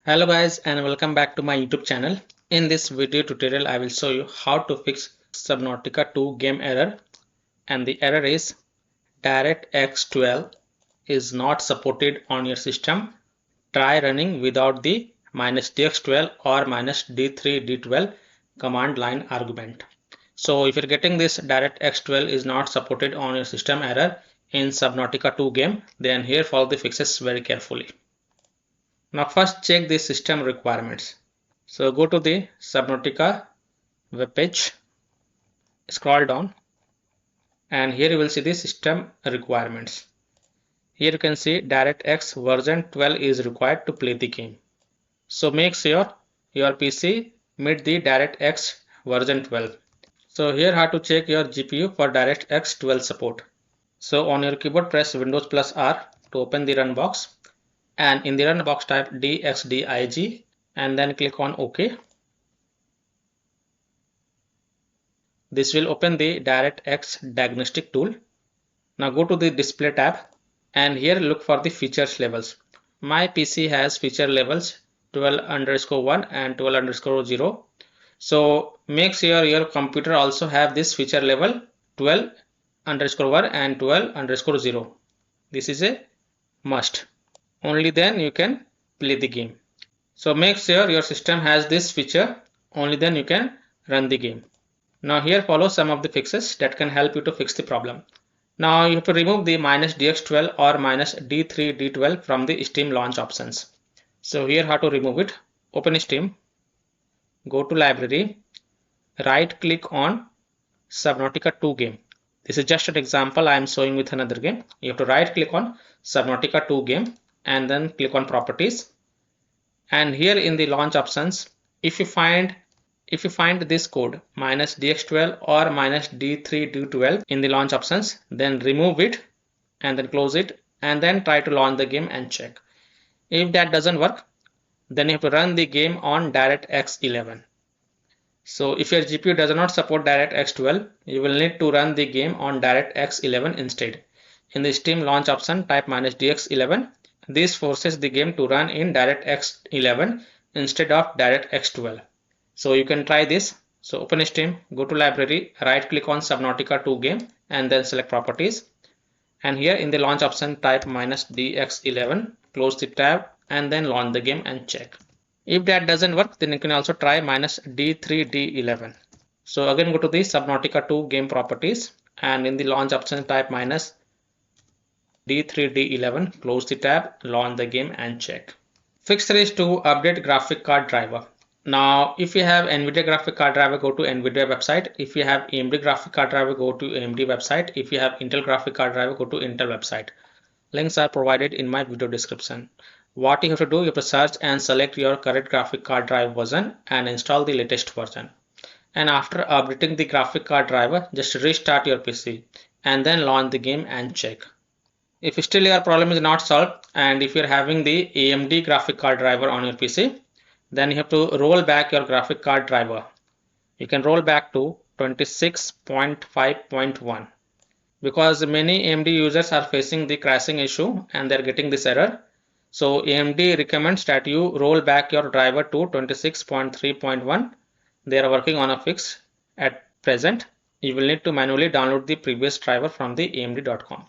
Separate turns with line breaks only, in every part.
Hello guys and welcome back to my YouTube channel. In this video tutorial I will show you how to fix Subnautica 2 game error, and the error is DirectX 12 is not supported on your system. Try running without the -dx12 or -d3d12 command line argument. So if you're getting this DirectX 12 is not supported on your system error in Subnautica 2 game, then here follow the fixes very carefully. Now first check the system requirements. So go to the Subnautica web page, scroll down, and here you will see the system requirements. Here you can see DirectX version 12 is required to play the game. So make sure your PC meet the DirectX version 12. So here how to check your GPU for DirectX 12 support. So on your keyboard press Windows plus R to open the run box. And in the run box type dxdiag and then click on OK. This will open the DirectX Diagnostic tool. Now go to the display tab and here look for the features levels. My PC has feature levels 12_1 and 12_0. So make sure your computer also have this feature level 12_1 and 12_0. This is a must. Only then you can play the game. So make sure your system has this feature, only then you can run the game. Now here follow some of the fixes that can help you to fix the problem. Now you have to remove the -dx12 or -d3d12 from the Steam launch options. So here how to remove it. Open Steam, go to library, right click on Subnautica 2 game. This is just an example I am showing with another game. You have to right click on Subnautica 2 game and then click on properties, and here in the launch options, if you find this code -dx12 or -d3d12 in the launch options, then remove it and then close it and then try to launch the game and check. If that doesn't work, then you have to run the game on DirectX 11. So if your GPU does not support DirectX 12, you will need to run the game on DirectX 11 instead. In the Steam launch option type -dx11. This forces the game to run in DirectX 11 instead of DirectX 12. So you can try this. So open Steam, go to library, right click on Subnautica 2 game and then select properties. And here in the launch option type -dx11, close the tab and then launch the game and check. If that doesn't work, then you can also try -d3d11. So again go to the Subnautica 2 game properties and in the launch option type -d3d11, close the tab, launch the game and check. Fix 3 is to update graphic card driver. Now if you have NVIDIA graphic card driver, go to NVIDIA website. If you have AMD graphic card driver, go to AMD website. If you have Intel graphic card driver, go to Intel website. Links are provided in my video description. What you have to do, you have to search and select your current graphic card drive version and install the latest version. And after updating the graphic card driver, just restart your PC and then launch the game and check. If still your problem is not solved and if you're having the AMD graphic card driver on your PC, then you have to roll back your graphic card driver. You can roll back to 26.5.1 because many AMD users are facing the crashing issue and they're getting this error. So AMD recommends that you roll back your driver to 26.3.1. They are working on a fix at present. You will need to manually download the previous driver from the amd.com.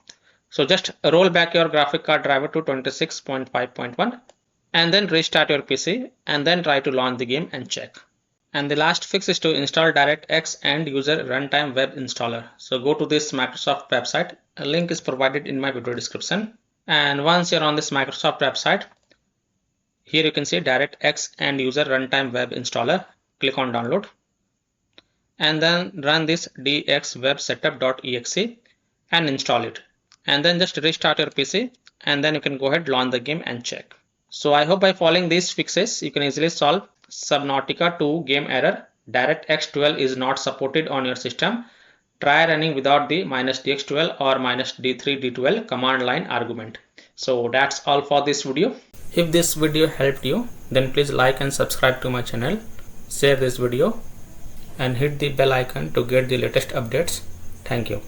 So just roll back your graphic card driver to 26.5.1 and then restart your PC and then try to launch the game and check. And the last fix is to install DirectX End User Runtime Web Installer. So go to this Microsoft website. A link is provided in my video description. And once you're on this Microsoft website, here you can see DirectX End User Runtime Web Installer. Click on download and then run this dxwebsetup.exe and install it. And then just restart your PC and then you can go ahead, launch the game and check. So I hope by following these fixes you can easily solve Subnautica 2 game error. DirectX 12 is not supported on your system. Try running without the -dx12 or -d3d12 command line argument. So that's all for this video. If this video helped you, then please like and subscribe to my channel. Share this video and hit the bell icon to get the latest updates. Thank you.